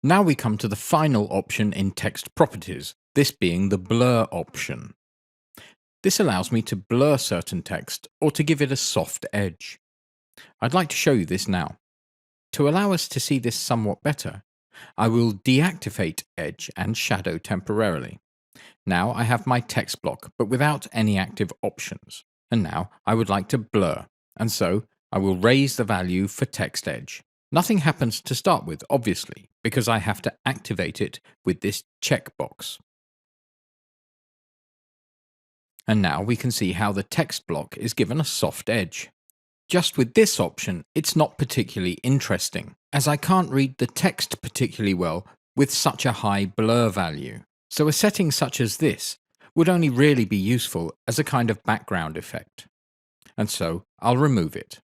Now we come to the final option in text properties, this being the blur option. This allows me to blur certain text or to give it a soft edge. I'd like to show you this now. To allow us to see this somewhat better, I will deactivate edge and shadow temporarily. Now I have my text block, but without any active options. And now I would like to blur, and so I will raise the value for text edge. Nothing happens to start with, obviously, because I have to activate it with this checkbox. And now we can see how the text block is given a soft edge. Just with this option, it's not particularly interesting, as I can't read the text particularly well with such a high blur value. So a setting such as this would only really be useful as a kind of background effect. And so I'll remove it.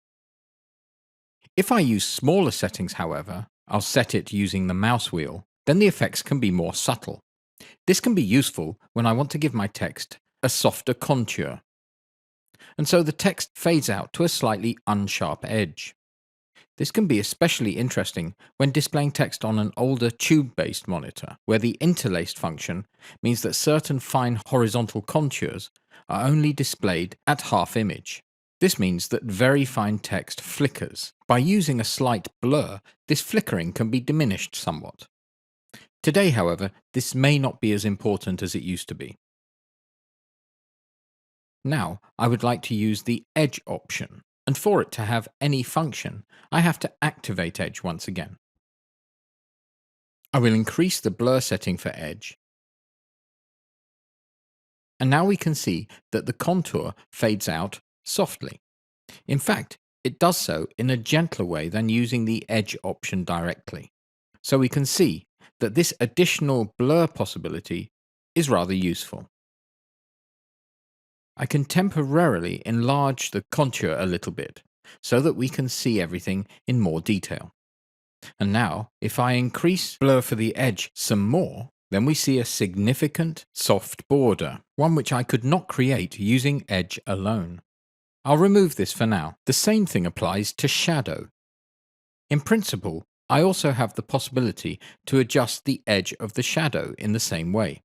If I use smaller settings, however, I'll set it using the mouse wheel, then the effects can be more subtle. This can be useful when I want to give my text a softer contour. And so the text fades out to a slightly unsharp edge. This can be especially interesting when displaying text on an older tube-based monitor, where the interlaced function means that certain fine horizontal contours are only displayed at half image. This means that very fine text flickers. By using a slight blur, this flickering can be diminished somewhat. Today, however, this may not be as important as it used to be. Now, I would like to use the edge option, and for it to have any function, I have to activate edge once again. I will increase the blur setting for edge, and now we can see that the contour fades out softly. In fact, it does so in a gentler way than using the edge option directly. So we can see that this additional blur possibility is rather useful. I can temporarily enlarge the contour a little bit, so that we can see everything in more detail. And now, if I increase blur for the edge some more, then we see a significant soft border, one which I could not create using edge alone. I'll remove this for now. The same thing applies to shadow. In principle, I also have the possibility to adjust the edge of the shadow in the same way.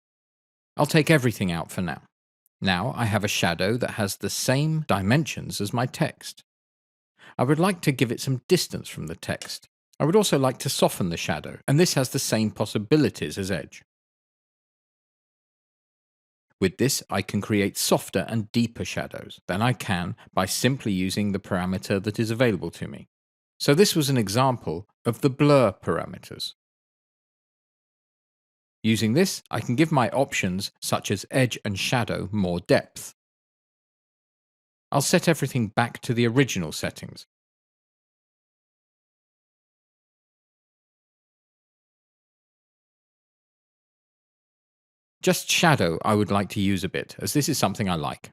I'll take everything out for now. Now I have a shadow that has the same dimensions as my text. I would like to give it some distance from the text. I would also like to soften the shadow, and this has the same possibilities as edge. With this, I can create softer and deeper shadows than I can by simply using the parameter that is available to me. So this was an example of the blur parameters. Using this, I can give my options such as edge and shadow more depth. I'll set everything back to the original settings. Just shadow I would like to use a bit, as this is something I like.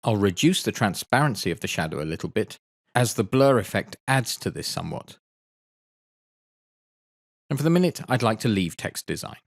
I'll reduce the transparency of the shadow a little bit, as the blur effect adds to this somewhat. And for the minute, I'd like to leave text design.